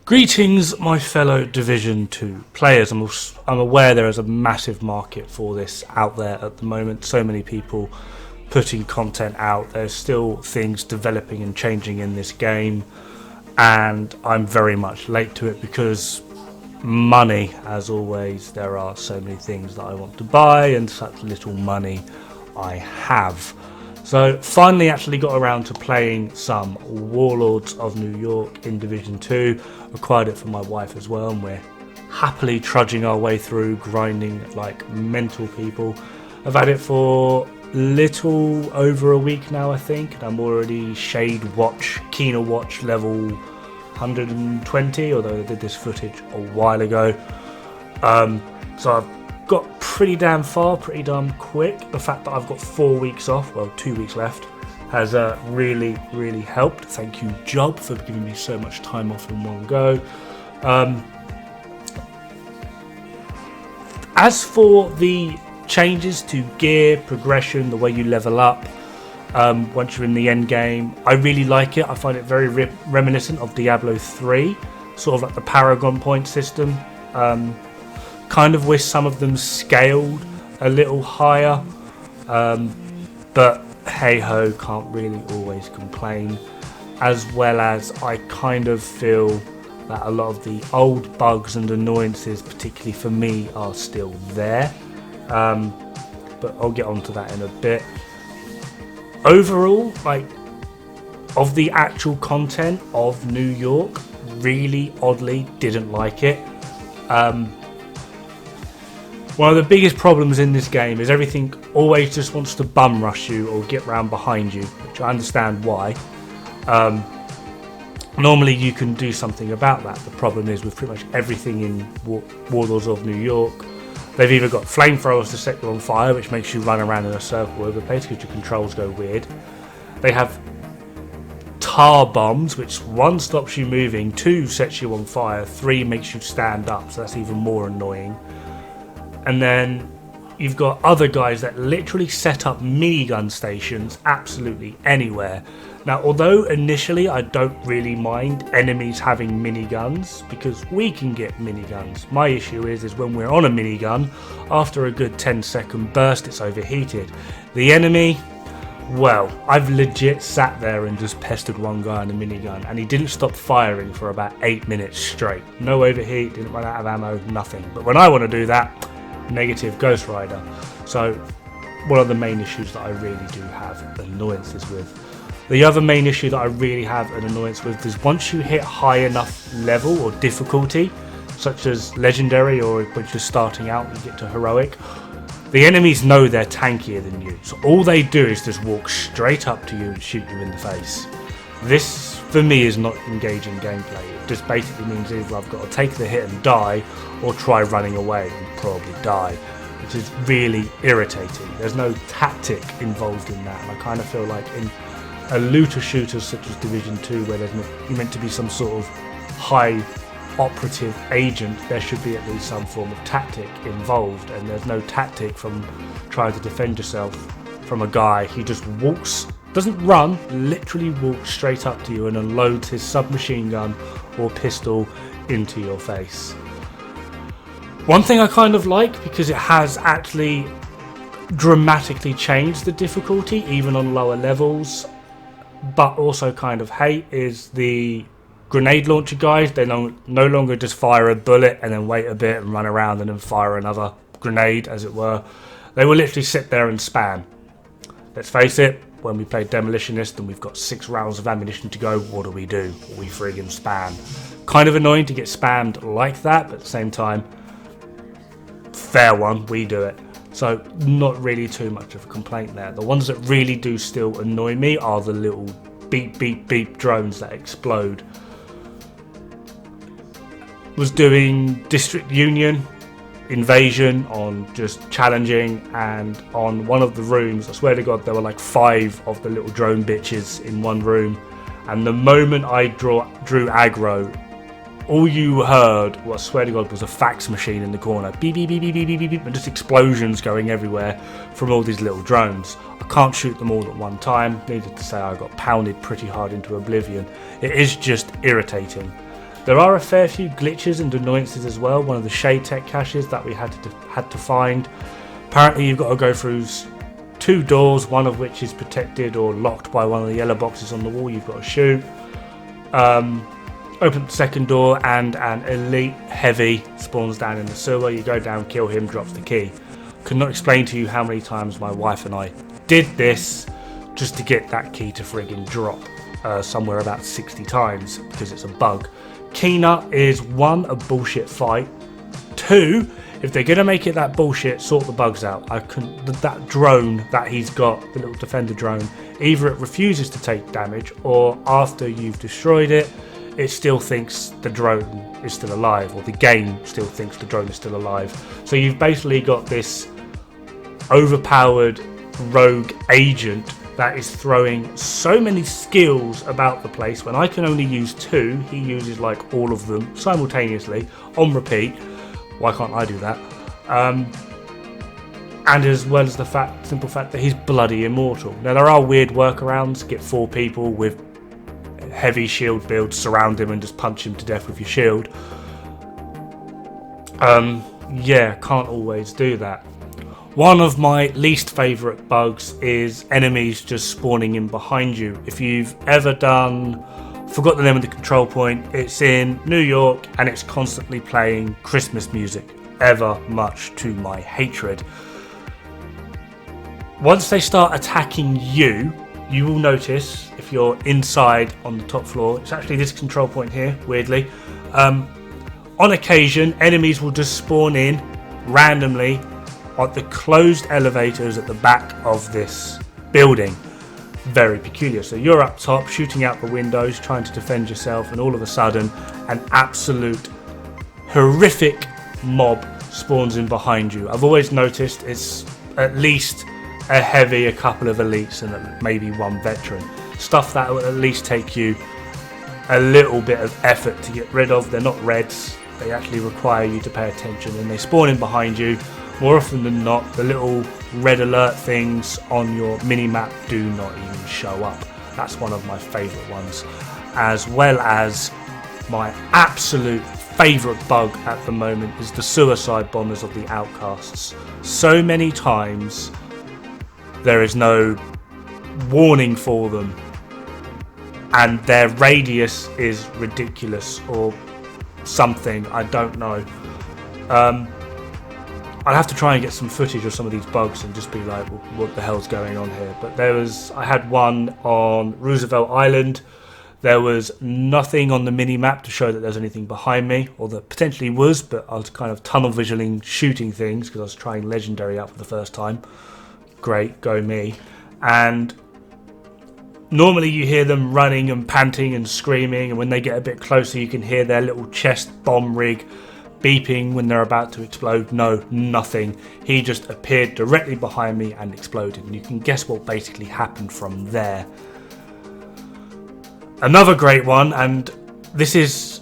Greetings, my fellow Division 2 players. I'm aware there is a massive market for this out there at the moment. So many people putting content out. There's still things developing and changing in this game, and I'm very much late to it because money, as always, there are so many things that I want to buy and such little money I have. So finally actually got around to playing some Warlords of New York in Division 2. Acquired it for my wife as well, and we're happily trudging our way through, grinding like mental people. I've had it for little over a week now, I think, and I'm already Keener Watch level 120, although I did this footage a while ago. So I've got pretty damn far, pretty damn quick. The fact that I've got 4 weeks off, well, 2 weeks left, has really helped. Thank you, Job, for giving me so much time off in one go. As for the changes to gear, progression, the way you level up once you're in the end game, I really like it. I find it very reminiscent of Diablo 3, sort of like the Paragon point system. Kind of wish some of them scaled a little higher, but hey ho, can't really always complain. As well as I kind of feel that a lot of the old bugs and annoyances, particularly for me, are still there, but I'll get onto that in a bit. Overall, like, of the actual content of New York, really oddly didn't like it. One of the biggest problems in this game is everything always just wants to bum rush you or get round behind you, which I understand why. Normally you can do something about that. The problem is with pretty much everything in Warlords of New York, they've either got flamethrowers to set you on fire, which makes you run around in a circle over the place because your controls go weird. They have tar bombs, which 1 stops you moving, 2 sets you on fire, 3 makes you stand up, so that's even more annoying. And then you've got other guys that literally set up minigun stations absolutely anywhere. Now, although initially I don't really mind enemies having miniguns because we can get miniguns, my issue is when we're on a minigun, after a good 10-second burst, it's overheated. The enemy, well, I've legit sat there and just pestered one guy on a minigun, and he didn't stop firing for about 8 minutes straight. No overheat, didn't run out of ammo, nothing. But when I want to do that, negative Ghost Rider. So one of the main issues that I really do have annoyances with. The other main issue that I really have an annoyance with is once you hit high enough level or difficulty, such as legendary, or when you're starting out you get to heroic, the enemies know they're tankier than you, so all they do is just walk straight up to you and shoot you in the face. This for me is not engaging gameplay. It just basically means either I've got to take the hit and die, or try running away and probably die, which is really irritating. There's no tactic involved in that, and I kind of feel like in a looter shooter such as Division 2, where you're meant to be some sort of high operative agent, there should be at least some form of tactic involved, and there's no tactic from trying to defend yourself from a guy. He just doesn't run, literally walks straight up to you and unloads his submachine gun or pistol into your face. One thing I kind of like, because it has actually dramatically changed the difficulty even on lower levels, but also kind of hate, is the grenade launcher guys. They no longer just fire a bullet and then wait a bit and run around and then fire another grenade, as it were. They will literally sit there and spam. Let's face it, when we play Demolitionist and we've got 6 rounds of ammunition to go, what do? We friggin' spam. Kind of annoying to get spammed like that, but at the same time, fair one, we do it. So not really too much of a complaint there. The ones that really do still annoy me are the little beep beep beep drones that explode. Was doing District Union Invasion on just challenging, and on one of the rooms, I swear to God, there were like 5 of the little drone bitches in one room, and the moment I drew aggro, all you heard, well, I swear to God, was a fax machine in the corner. Beep, beep, beep, beep, beep, beep, beep, and just explosions going everywhere from all these little drones. I can't shoot them all at one time. Needless to say, I got pounded pretty hard into oblivion. It is just irritating. There are a fair few glitches and annoyances as well. One of the Shade Tech caches that we had to find. Apparently you've got to go through 2 doors, one of which is protected or locked by one of the yellow boxes on the wall you've got to shoot. Open the second door and an elite heavy spawns down in the sewer. You go down, kill him, drops the key. Could not explain to you how many times my wife and I did this just to get that key to friggin' drop. Somewhere about 60 times because it's a bug. Keener is 1, a bullshit fight. 2, if they're gonna make it that bullshit, sort the bugs out. That drone that he's got, the little defender drone, either it refuses to take damage, or after you've destroyed it, it still thinks the drone is still alive, or the game still thinks the drone is still alive. So you've basically got this overpowered rogue agent that is throwing so many skills about the place. When I can only use 2, he uses like all of them simultaneously on repeat. Why can't I do that? And as well as the simple fact that he's bloody immortal. Now there are weird workarounds. Get 4 people with heavy shield builds, surround him and just punch him to death with your shield. Yeah, can't always do that. One of my least favourite bugs is enemies just spawning in behind you. If you've ever forgot the name of the control point, it's in New York and it's constantly playing Christmas music, ever much to my hatred. Once they start attacking you, you will notice, if you're inside on the top floor, it's actually this control point here, weirdly. On occasion, enemies will just spawn in randomly at the closed elevators at the back of this building. Very peculiar. So you're up top shooting out the windows trying to defend yourself, and all of a sudden an absolute horrific mob spawns in behind you. I've always noticed it's at least a heavy, a couple of elites, and maybe 1 veteran. Stuff that will at least take you a little bit of effort to get rid of. They're not reds, they actually require you to pay attention, and they spawn in behind you. More often than not, the little red alert things on your mini-map do not even show up. That's one of my favourite ones. As well as my absolute favourite bug at the moment is the suicide bombers of the Outcasts. So many times there is no warning for them, and their radius is ridiculous or something, I don't know. I'd have to try and get some footage of some of these bugs and just be like, what the hell's going on here? But I had one on Roosevelt Island. There was nothing on the mini-map to show that there's anything behind me, or there potentially was, but I was kind of tunnel visioning shooting things because I was trying Legendary out for the first time. Great, go me. And normally you hear them running and panting and screaming, and when they get a bit closer you can hear their little chest bomb rig beeping when they're about to explode. No, nothing. He just appeared directly behind me and exploded, and you can guess what basically happened from there. Another great one, and this is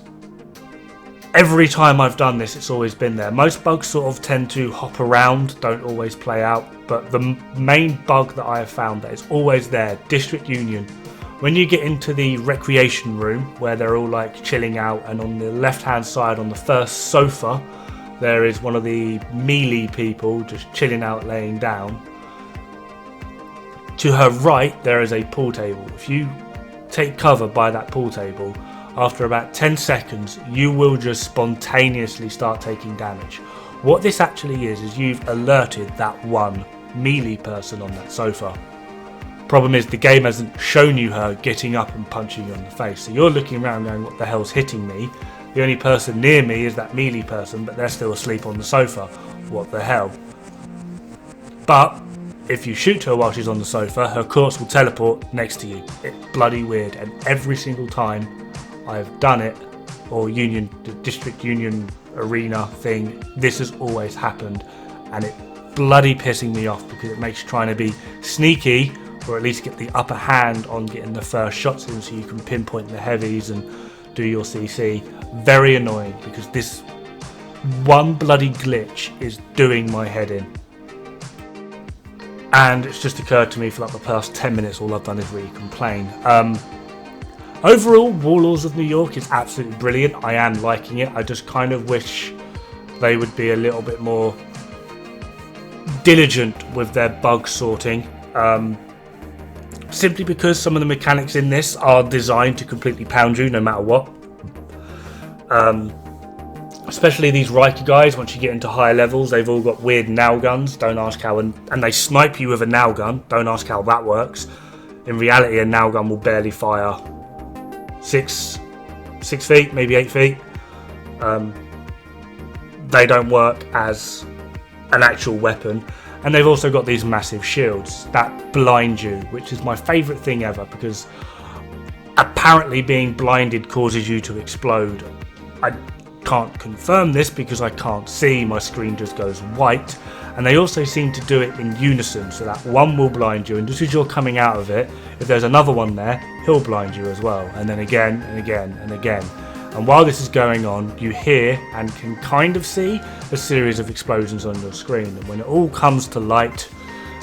every time I've done this, it's always been there. Most bugs sort of tend to hop around, don't always play out, but the main bug that I have found that is always there, District Union. When you get into the recreation room where they're all like chilling out, and on the left hand side on the first sofa there is one of the melee people just chilling out, laying down. To her right there is a pool table. If you take cover by that pool table, after about 10 seconds you will just spontaneously start taking damage. What this actually is you've alerted that one melee person on that sofa. Problem is the game hasn't shown you her getting up and punching you on the face, so you're looking around going, what the hell's hitting me? The only person near me is that melee person, but they're still asleep on the sofa. What the hell? But if you shoot her while she's on the sofa, her corpse will teleport next to you. It's bloody weird, and every single time I've done it, or the District Union arena thing, this has always happened, and it bloody pissing me off because it makes trying to be sneaky, or at least get the upper hand on getting the first shots in so you can pinpoint the heavies and do your CC, very annoying, because this one bloody glitch is doing my head in. And it's just occurred to me for like the past 10 minutes all I've done is really complain. Overall, Warlords of New York is absolutely brilliant. I am liking it. I just kind of wish they would be a little bit more diligent with their bug sorting. Simply because some of the mechanics in this are designed to completely pound you no matter what. Especially these Riker guys, once you get into higher levels, they've all got weird now guns. Don't ask how, and they snipe you with a now gun. Don't ask how that works. In reality, a now gun will barely fire 6 feet, maybe 8 feet. They don't work as an actual weapon. And they've also got these massive shields that blind you, which is my favourite thing ever, because apparently being blinded causes you to explode. I can't confirm this because I can't see, my screen just goes white. And they also seem to do it in unison, so that one will blind you, and just as you're coming out of it, if there's another one there, he'll blind you as well, and then again and again and again. And while this is going on, you hear and can kind of see a series of explosions on your screen. And when it all comes to light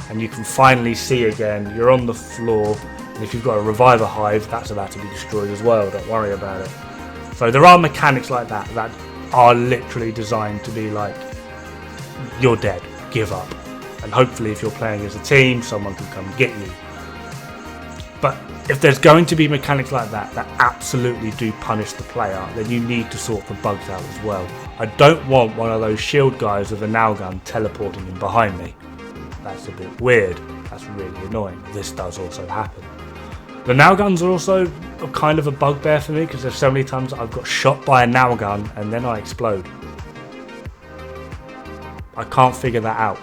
and you can finally see again, you're on the floor. And if you've got a reviver hive, that's about to be destroyed as well. Don't worry about it. So there are mechanics like that that are literally designed to be like, you're dead, give up. And hopefully if you're playing as a team, someone can come get you. But if there's going to be mechanics like that that absolutely do punish the player, then you need to sort the bugs out as well. I don't want one of those shield guys with a now gun teleporting in behind me. That's a bit weird. That's really annoying. This does also happen. The now guns are also kind of a bugbear for me, because there's so many times that I've got shot by a now gun and then I explode. I can't figure that out.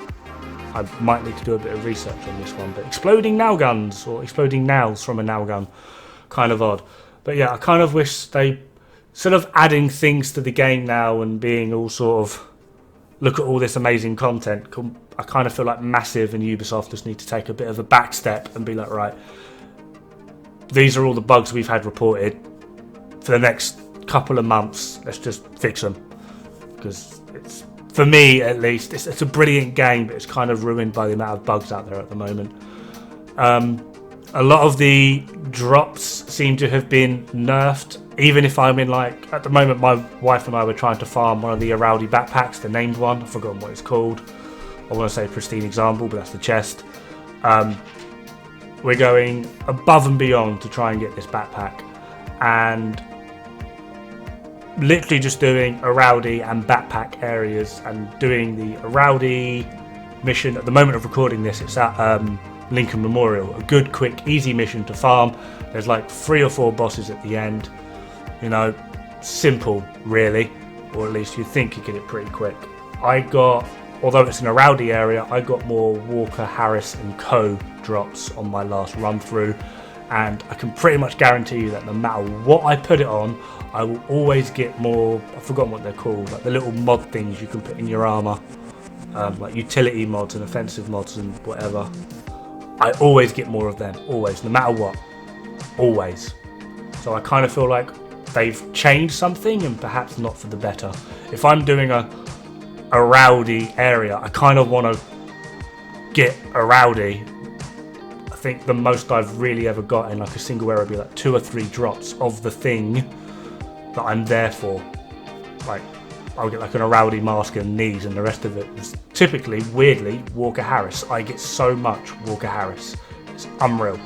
I might need to do a bit of research on this one, but exploding now guns or exploding nows from a now gun, kind of odd. But yeah, I kind of wish they sort of adding things to the game now and being all sort of look at all this amazing content. I kind of feel like Massive and Ubisoft just need to take a bit of a back step and be like, right, these are all the bugs we've had reported for the next couple of months. Let's just fix them, because it's, for me at least, it's a brilliant game, but it's kind of ruined by the amount of bugs out there at the moment. A lot of the drops seem to have been nerfed. Even if I'm in, like, at the moment my wife and I were trying to farm one of the Araldi backpacks, the named one, I've forgotten what it's called. I want to say Pristine Example, but that's the chest. We're going above and beyond to try and get this backpack, and literally just doing Araldi and backpack areas, and doing the Araldi mission. At the moment of recording this, it's at Lincoln Memorial. A good, quick, easy mission to farm. There's like 3 or 4 bosses at the end. You know, simple, really, or at least you think you get it pretty quick. I got, although it's an Araldi area, I got more Walker, Harris and Co drops on my last run through, and I can pretty much guarantee you that no matter what I put it on, I will always get more. I've forgotten what they're called, like the little mod things you can put in your armor, like utility mods and offensive mods and whatever. I always get more of them, always, no matter what, always. So I kind of feel like they've changed something, and perhaps not for the better. If I'm doing a rowdy area, I kind of want to get a rowdy. I think the most I've really ever got in like a single area would be like 2 or 3 drops of the thing that I'm there for. Like, I'll get like an Araldi mask and knees, and the rest of it is typically, weirdly, Walker Harris. I get so much Walker Harris. It's unreal.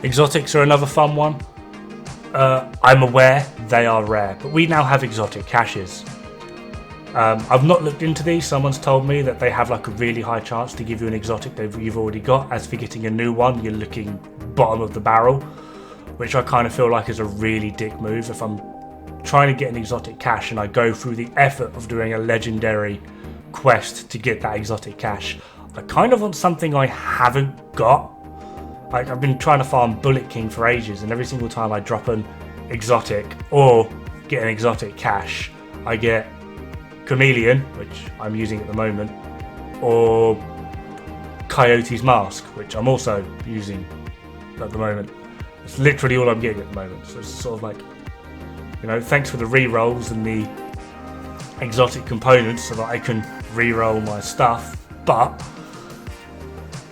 Exotics are another fun one. I'm aware they are rare, but we now have exotic caches. I've not looked into these. Someone's told me that they have like a really high chance to give you an exotic that you've already got. As for getting a new one, you're looking bottom of the barrel, which I kind of feel like is a really dick move. If I'm trying to get an exotic cache and I go through the effort of doing a legendary quest to get that exotic cache, I kind of want something I haven't got. Like, I've been trying to farm Bullet King for ages, and every single time I drop an exotic or get an exotic cache, I get Chameleon, which I'm using at the moment, or Coyote's Mask, which I'm also using at the moment. It's literally all I'm getting at the moment. So it's sort of like, you know, thanks for the re-rolls and the exotic components so that I can re-roll my stuff, but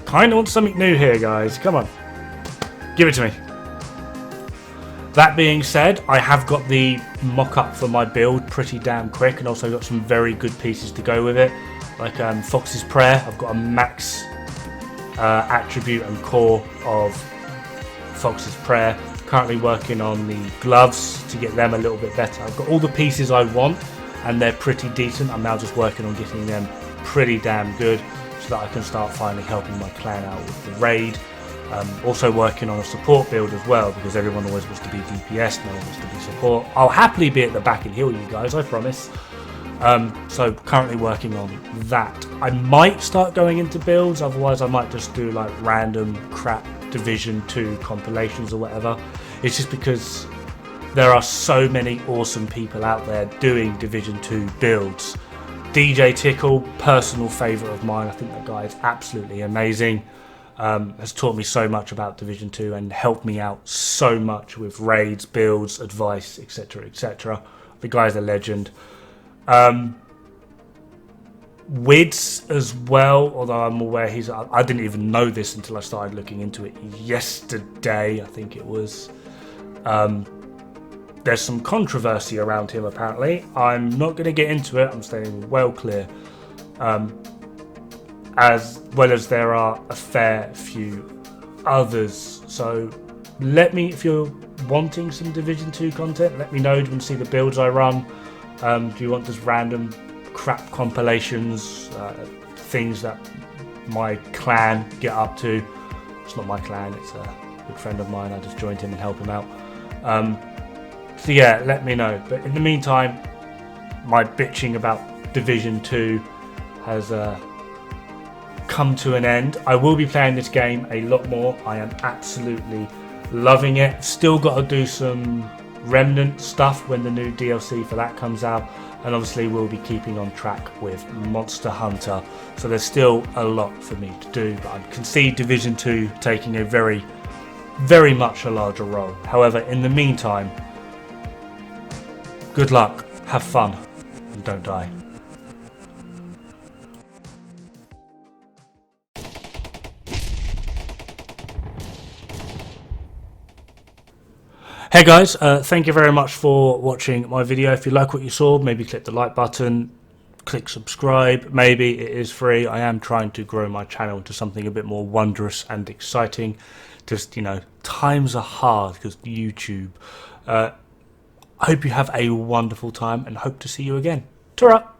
kind of want something new here, guys. Come on. Give it to me. That being said, I have got the mock-up for my build pretty damn quick, and also got some very good pieces to go with it. Like Fox's Prayer, I've got a max attribute and core of Fox's Prayer. Currently working on the gloves to get them a little bit better. I've got all the pieces I want, and they're pretty decent. I'm now just working on getting them pretty damn good, so that I can start finally helping my clan out with the raid. Also working on a support build as well, because everyone always wants to be DPS, no one wants to be support. I'll happily be at the back and heal you guys, I promise. So currently working on that. I might start going into builds, otherwise I might just do like random crap Division 2 compilations or whatever. It's just because there are so many awesome people out there doing Division 2 builds. DJ Tickle, personal favourite of mine. I think that guy is absolutely amazing. Has taught me so much about Division 2 and helped me out so much with raids, builds, advice, etc, etc. The guy's a legend. Wids as well, although I'm aware I didn't even know this until I started looking into it yesterday, I think it was. There's some controversy around him apparently. I'm not going to get into it, I'm staying well clear. As well as there are a fair few others. So let me, if you're wanting some Division 2 content, let me know. Do you want to see the builds I run? Do you want just random crap compilations, things that my clan get up to? It's not my clan, it's a good friend of mine. I just joined him and help him out. So yeah, let me know. But in the meantime, my bitching about Division 2 has come to an end. I will be playing this game a lot more. I am absolutely loving it. Still got to do some remnant stuff when the new DLC for that comes out, and obviously we'll be keeping on track with Monster Hunter, so there's still a lot for me to do, but I can see Division 2 taking a very, very much a larger role. However, in the meantime, good luck, have fun, and don't die. Hey guys, thank you very much for watching my video. If you like what you saw, maybe click the like button, click subscribe, maybe it is free. I am trying to grow my channel into something a bit more wondrous and exciting. Just, you know, times are hard because YouTube. I hope you have a wonderful time and hope to see you again. Ta-ra!